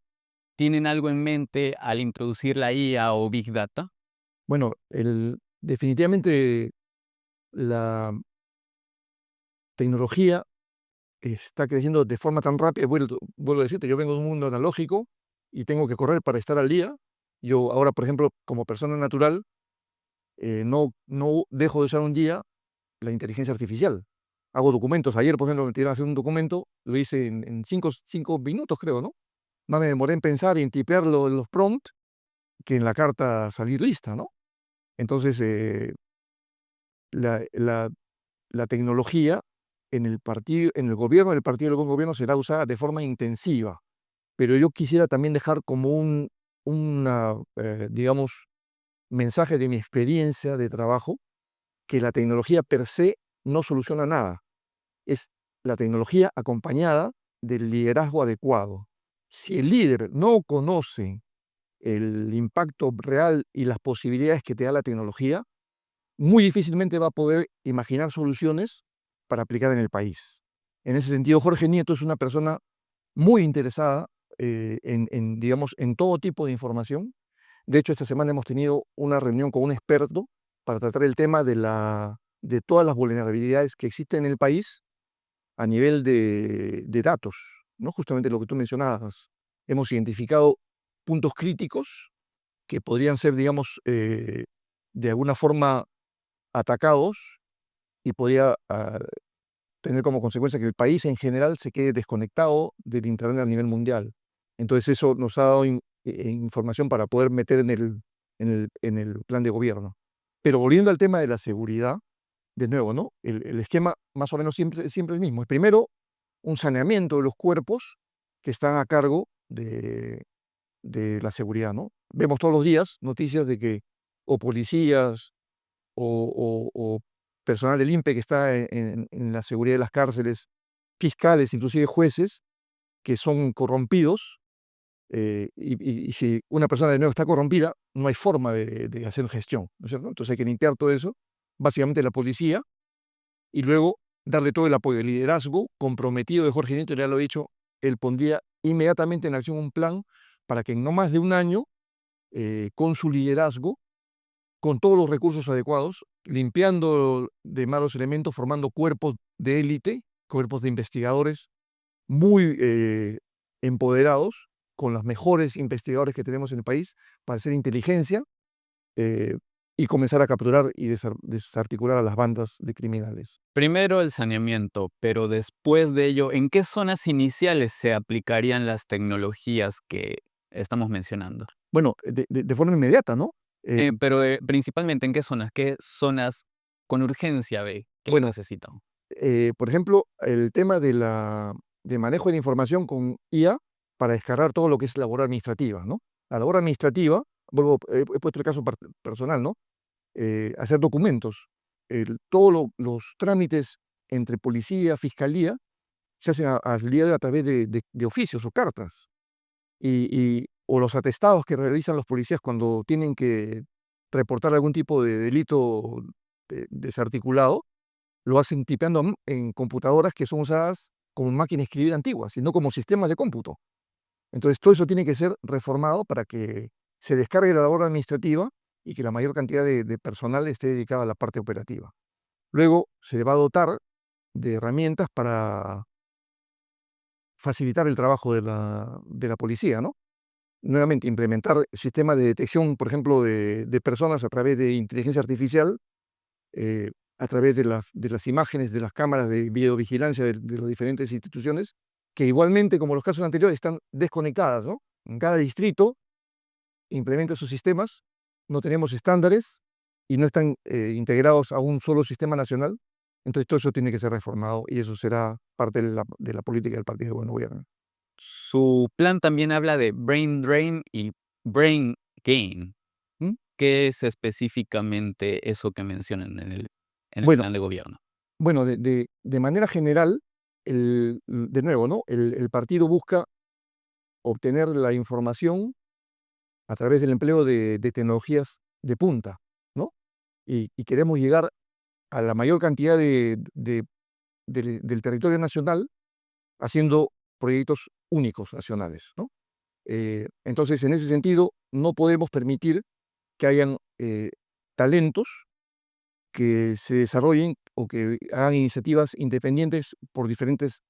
S4: ¿tienen algo en mente al introducir la IA o Big Data?
S5: Bueno, definitivamente la tecnología está creciendo de forma tan rápida. Vuelvo a decirte, yo vengo de un mundo analógico y tengo que correr para estar al día. Yo ahora, por ejemplo, como persona natural, no dejo de usar un día la inteligencia artificial. Hago documentos. Ayer, por ejemplo, me tiré a hacer un documento, lo hice en 5 minutos, creo, ¿no? Más me demoré en pensar y en tipear los prompts que en la carta salir lista, ¿no? Entonces, la tecnología en el gobierno del Partido del Buen Gobierno será usada de forma intensiva. Pero yo quisiera también dejar como digamos, mensaje de mi experiencia de trabajo, que la tecnología per se no soluciona nada. Es la tecnología acompañada del liderazgo adecuado. Si el líder no conoce el impacto real y las posibilidades que te da la tecnología, muy difícilmente va a poder imaginar soluciones para aplicar en el país. En ese sentido, Jorge Nieto es una persona muy interesada digamos, en todo tipo de información. De hecho, esta semana hemos tenido una reunión con un experto para tratar el tema de todas las vulnerabilidades que existen en el país a nivel de datos, ¿no? Justamente lo que tú mencionabas. Hemos identificado puntos críticos que podrían ser, digamos, de alguna forma atacados y podría tener como consecuencia que el país en general se quede desconectado del Internet a nivel mundial. Entonces eso nos ha dado información para poder meter en el plan de gobierno. Pero volviendo al tema de la seguridad, de nuevo, ¿no? El esquema más o menos siempre el mismo. Es primero un saneamiento de los cuerpos que están a cargo de la seguridad, ¿no? Vemos todos los días noticias de que o policías o personal del INPE que está en la seguridad de las cárceles, fiscales, inclusive jueces, que son corrompidos, y si una persona de nuevo está corrompida, no hay forma de hacer gestión, ¿no es cierto? Entonces hay que limpiar todo eso, básicamente la policía, y luego darle todo el apoyo, el liderazgo comprometido de Jorge Nieto, ya lo he dicho, él pondría inmediatamente en acción un plan para que en no más de un año, con su liderazgo, con todos los recursos adecuados, limpiando de malos elementos, formando cuerpos de élite, cuerpos de investigadores muy empoderados, con los mejores investigadores que tenemos en el país, para hacer inteligencia eh, y comenzar a capturar y desarticular a las bandas de criminales.
S4: Primero el saneamiento, pero después de ello, ¿en qué zonas iniciales se aplicarían las tecnologías que estamos mencionando?
S5: Bueno, de forma inmediata, ¿no?
S4: Pero principalmente, ¿en qué zonas? ¿Qué zonas con urgencia ve que
S5: Bueno,
S4: necesitan?
S5: Por ejemplo, el tema de manejo de la información con IA para descargar todo lo que es labor administrativa, ¿no? La labor administrativa, he puesto el caso personal, ¿no? Hacer documentos. Todos los trámites entre policía, fiscalía, se hacen al día de hoy a través de oficios o cartas. O los atestados que realizan los policías cuando tienen que reportar algún tipo de delito desarticulado, lo hacen tipeando en computadoras que son usadas como máquinas de escribir antiguas, sino como sistemas de cómputo. Entonces, todo eso tiene que ser reformado para que se descargue la labor administrativa y que la mayor cantidad de personal esté dedicada a la parte operativa. Luego, se le va a dotar de herramientas para facilitar el trabajo de la policía, ¿no? Nuevamente, implementar sistemas de detección, por ejemplo, de personas a través de inteligencia artificial, a través de las imágenes de las cámaras de videovigilancia de las diferentes instituciones, que igualmente, como los casos anteriores, están desconectadas, ¿no? En cada distrito implementa sus sistemas, no tenemos estándares y no están integrados a un solo sistema nacional. Entonces, todo eso tiene que ser reformado y eso será parte de la política del Partido de Buen Gobierno.
S4: Su plan también habla de brain drain y brain gain.
S5: ¿Mm?
S4: ¿Qué es específicamente eso que mencionan en el
S5: Bueno,
S4: plan de gobierno?
S5: Bueno, de manera general, de nuevo, ¿no? El partido busca obtener la información a través del empleo de tecnologías de punta, ¿no? Y queremos llegar a la mayor cantidad del territorio nacional haciendo proyectos únicos nacionales, ¿no? Entonces, en ese sentido, no podemos permitir que hayan talentos que se desarrollen o que hagan iniciativas independientes por diferentes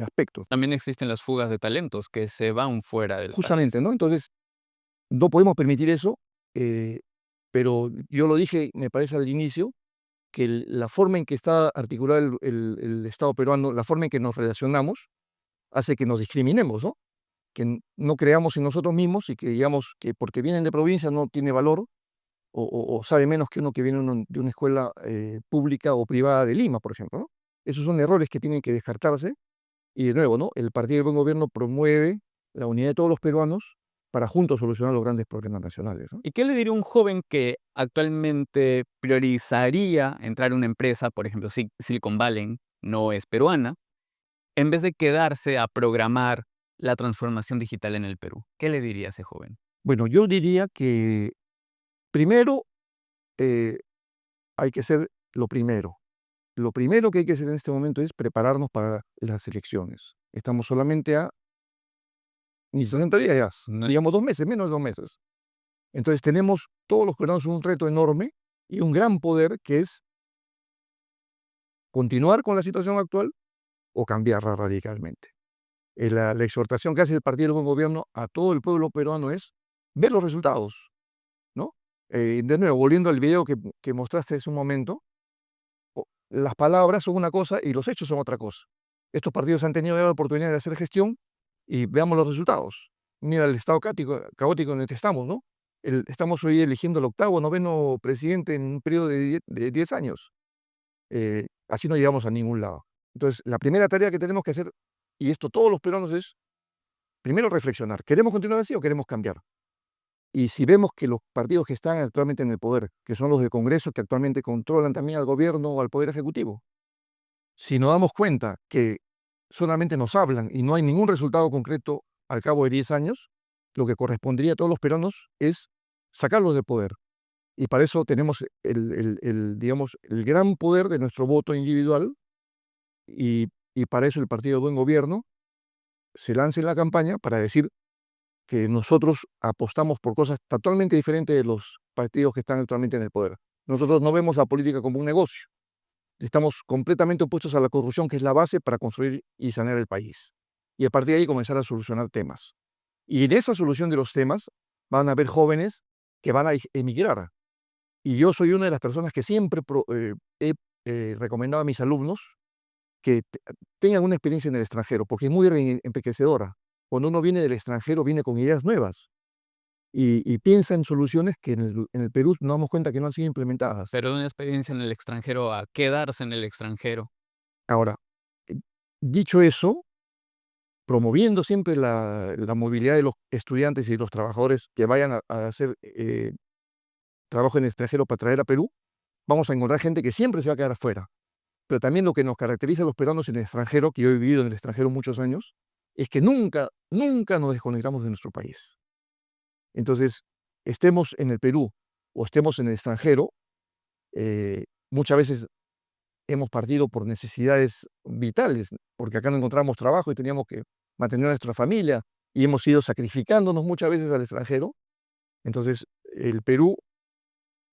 S5: aspectos.
S4: También existen las fugas de talentos que se van fuera del país.
S5: Justamente, ¿no? Entonces, no podemos permitir eso, pero yo lo dije, me parece al inicio, que la forma en que está articulado el Estado peruano, la forma en que nos relacionamos, hace que nos discriminemos, ¿no? Que no creamos en nosotros mismos y que digamos que porque vienen de provincia no tiene valor o sabe menos que uno que viene de una escuela pública o privada de Lima, por ejemplo, ¿no? Esos son errores que tienen que descartarse y de nuevo, ¿no? El Partido del Buen Gobierno promueve la unidad de todos los peruanos para juntos solucionar los grandes problemas nacionales, ¿no?
S4: ¿Y qué le diría a un joven que actualmente priorizaría entrar a una empresa, por ejemplo, Silicon Valley no es peruana, en vez de quedarse a programar la transformación digital en el Perú? ¿Qué le diría a ese joven?
S5: Bueno, yo diría que primero, eh, hay que hacer lo primero. Lo primero que hay que hacer en este momento es prepararnos para las elecciones. Estamos solamente a ni 60 días, digamos 2 meses, menos de 2 meses. Entonces tenemos todos los peruanos un reto enorme y un gran poder que es continuar con la situación actual o cambiarla radicalmente. La exhortación que hace el Partido del Buen Gobierno a todo el pueblo peruano es ver los resultados, ¿no? De nuevo, volviendo al video que mostraste hace un momento, las palabras son una cosa y los hechos son otra cosa. Estos partidos han tenido ya la oportunidad de hacer gestión y veamos los resultados. Mira el estado caótico en el que estamos, ¿no? Estamos hoy eligiendo el octavo, noveno presidente en un periodo de 10 años. Así no llegamos a ningún lado. Entonces, la primera tarea que tenemos que hacer, y esto todos los peruanos, es primero reflexionar. ¿Queremos continuar así o queremos cambiar? Y si vemos que los partidos que están actualmente en el poder, que son los del Congreso, que actualmente controlan también al gobierno o al Poder Ejecutivo, si nos damos cuenta que solamente nos hablan y no hay ningún resultado concreto al cabo de 10 años, lo que correspondería a todos los peruanos es sacarlos del poder. Y para eso tenemos digamos, el gran poder de nuestro voto individual y para eso el Partido Buen Gobierno se lanza en la campaña para decir que nosotros apostamos por cosas totalmente diferentes de los partidos que están actualmente en el poder. Nosotros no vemos la política como un negocio. Estamos completamente opuestos a la corrupción, que es la base para construir y sanear el país. Y a partir de ahí comenzar a solucionar temas. Y en esa solución de los temas van a haber jóvenes que van a emigrar. Y yo soy una de las personas que siempre he recomendado a mis alumnos que tengan una experiencia en el extranjero, porque es muy enriquecedora. Cuando uno viene del extranjero, viene con ideas nuevas y piensa en soluciones que en el Perú nos damos cuenta que no han sido implementadas.
S4: Pero de una experiencia en el extranjero a quedarse en el extranjero.
S5: Ahora, dicho eso, promoviendo siempre la movilidad de los estudiantes y los trabajadores que vayan a hacer trabajo en el extranjero para traer a Perú, vamos a encontrar gente que siempre se va a quedar afuera. Pero también lo que nos caracteriza a los peruanos en el extranjero, que yo he vivido en el extranjero muchos años, es que nunca nos desconectamos de nuestro país. Entonces, estemos en el Perú o estemos en el extranjero, muchas veces hemos partido por necesidades vitales, porque acá no encontramos trabajo y teníamos que mantener a nuestra familia y hemos ido sacrificándonos muchas veces al extranjero. Entonces, el Perú,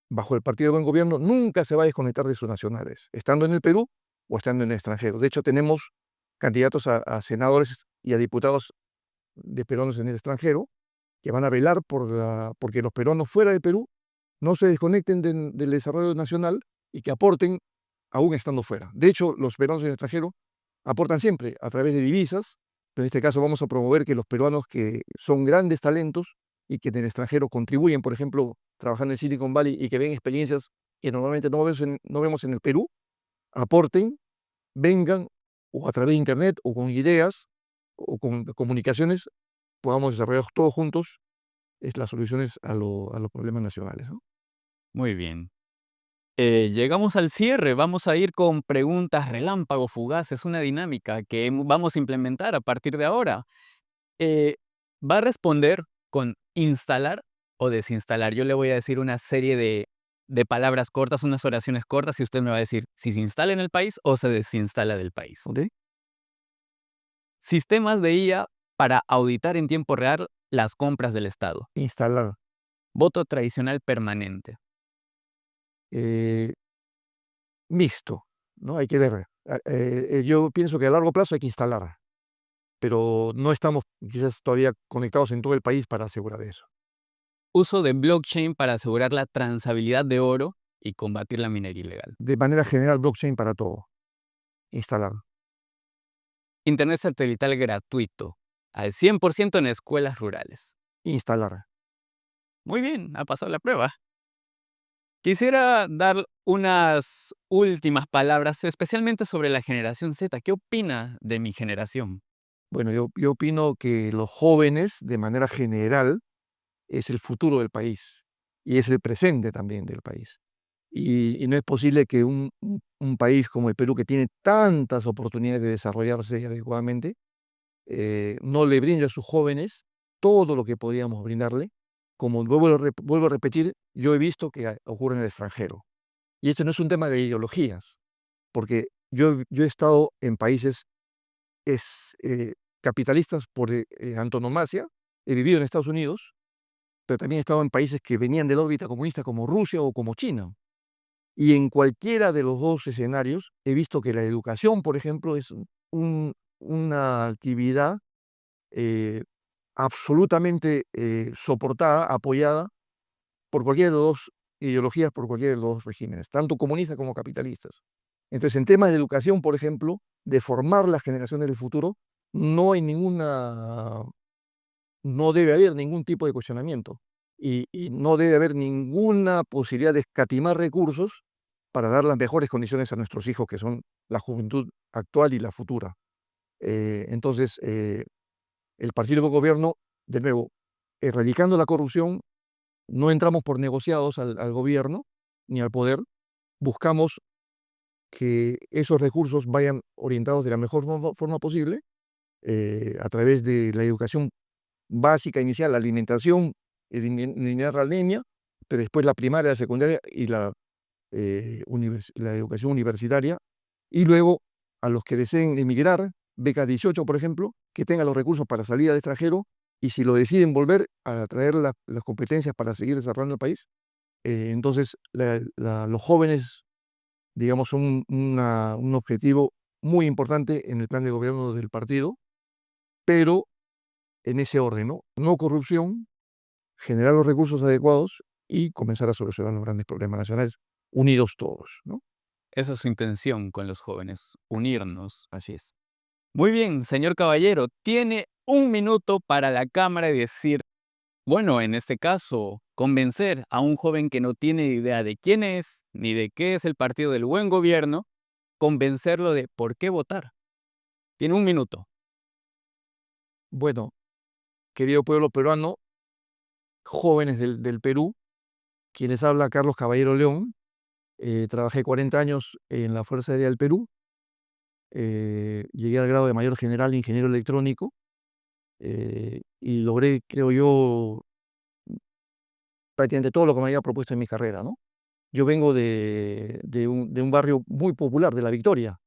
S5: bajo el Partido de Buen Gobierno, nunca se va a desconectar de sus nacionales, estando en el Perú o estando en el extranjero. De hecho, tenemos candidatos a senadores y a diputados de peruanos en el extranjero que van a velar porque los peruanos fuera del Perú no se desconecten del desarrollo nacional y que aporten aún estando fuera. De hecho, los peruanos en el extranjero aportan siempre a través de divisas, pero en este caso vamos a promover que los peruanos que son grandes talentos y que en el extranjero contribuyen, por ejemplo, trabajando en Silicon Valley y que ven experiencias que normalmente no vemos en el Perú, aporten, vengan o a través de Internet o con ideas o con comunicaciones, podamos desarrollar todos juntos las soluciones a los problemas nacionales, ¿no?
S4: Muy bien. Llegamos al cierre. Vamos a ir con preguntas relámpago, fugaces, una dinámica que vamos a implementar a partir de ahora. Va a responder con instalar o desinstalar. Yo le voy a decir una serie de palabras cortas, unas oraciones cortas, y usted me va a decir si se instala en el país o se desinstala del país.
S5: ¿Ok?
S4: Sistemas de IA para auditar en tiempo real las compras del Estado.
S5: Instalar.
S4: Voto tradicional permanente.
S5: Mixto, ¿no? Hay que ver. Yo pienso que a largo plazo hay que instalar, pero no estamos quizás todavía conectados en todo el país para asegurar eso.
S4: Uso de blockchain para asegurar la transabilidad de oro y combatir la minería ilegal.
S5: De manera general, blockchain para todo. Instalar.
S4: Internet satelital gratuito al 100% en escuelas rurales.
S5: Instalar.
S4: Muy bien, ha pasado la prueba. Quisiera dar unas últimas palabras, especialmente sobre la generación Z. ¿Qué opina de mi generación?
S5: Bueno, yo opino que los jóvenes, de manera general, es el futuro del país y es el presente también del país. Y no es posible que un país como el Perú, que tiene tantas oportunidades de desarrollarse adecuadamente, no le brinde a sus jóvenes todo lo que podríamos brindarle. Como vuelvo a repetir, yo he visto que ocurre en el extranjero. Y esto no es un tema de ideologías, porque yo he estado en países capitalistas por antonomasia, he vivido en Estados Unidos, pero también he estado en países que venían de la órbita comunista como Rusia o como China. Y en cualquiera de los dos escenarios he visto que la educación, por ejemplo, es una actividad eh, absolutamente soportada, apoyada por cualquiera de las dos ideologías, por cualquiera de los dos regímenes, tanto comunistas como capitalistas. Entonces, en temas de educación, por ejemplo, de formar las generaciones del futuro, no hay no debe haber ningún tipo de cuestionamiento y no debe haber ninguna posibilidad de escatimar recursos para dar las mejores condiciones a nuestros hijos, que son la juventud actual y la futura. Entonces, el partido de gobierno, de nuevo, erradicando la corrupción, no entramos por negociados al gobierno ni al poder, buscamos que esos recursos vayan orientados de la mejor forma posible a través de la educación básica inicial, la alimentación, eliminar la anemia, pero después la primaria, la secundaria y la educación universitaria, y luego a los que deseen emigrar, beca 18, por ejemplo, que tengan los recursos para salir al extranjero y si lo deciden volver a traer las competencias para seguir desarrollando el país, entonces los jóvenes, digamos, son un objetivo muy importante en el plan de gobierno del partido, pero en ese orden, ¿no? No corrupción, generar los recursos adecuados y comenzar a solucionar los grandes problemas nacionales, unidos todos, ¿no?
S4: Esa es su intención con los jóvenes, unirnos.
S5: Así es.
S4: Muy bien, señor Caballero, tiene un minuto para la cámara y decir, bueno, en este caso, convencer a un joven que no tiene idea de quién es, ni de qué es el partido del buen gobierno, convencerlo de por qué votar. Tiene un minuto.
S5: Bueno, querido pueblo peruano, jóvenes del Perú, quienes habla Carlos Caballero León, trabajé 40 años en la Fuerza Aérea del Perú, llegué al grado de mayor general ingeniero electrónico y logré, creo yo, prácticamente todo lo que me había propuesto en mi carrera, ¿no? Yo vengo de un barrio muy popular, de La Victoria,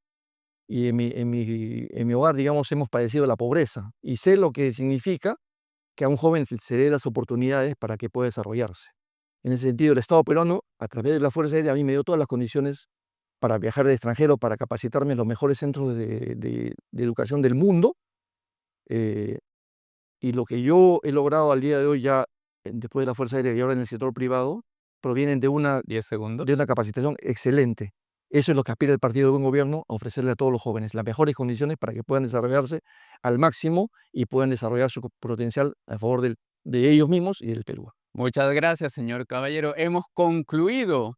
S5: y en mi hogar, digamos, hemos padecido la pobreza, y sé lo que significa que a un joven se dé las oportunidades para que pueda desarrollarse. En ese sentido, el Estado peruano, a través de la Fuerza Aérea, a mí me dio todas las condiciones para viajar al extranjero, para capacitarme en los mejores centros de educación del mundo, eh, y lo que yo he logrado al día de hoy ya, después de la Fuerza Aérea y ahora en el sector privado, provienen de
S4: 10 segundos.
S5: una capacitación excelente. Eso es lo que aspira el Partido de Buen Gobierno, a ofrecerle a todos los jóvenes las mejores condiciones para que puedan desarrollarse al máximo y puedan desarrollar su potencial a favor de ellos mismos y del Perú.
S4: Muchas gracias, señor Caballero. Hemos concluido.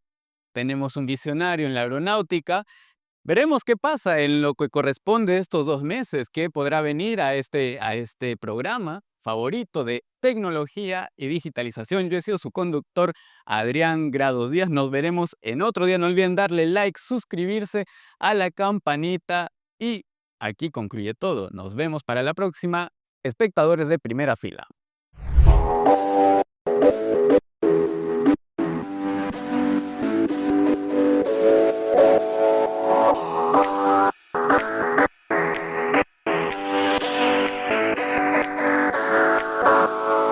S4: Tenemos un visionario en la aeronáutica. Veremos qué pasa en lo que corresponde estos 2 meses, qué podrá venir a este programa favorito de tecnología y digitalización. Yo he sido su conductor, Adrián Grados Díaz. Nos veremos en otro día. No olviden darle like, suscribirse a la campanita y aquí concluye todo. Nos vemos para la próxima, espectadores de primera fila.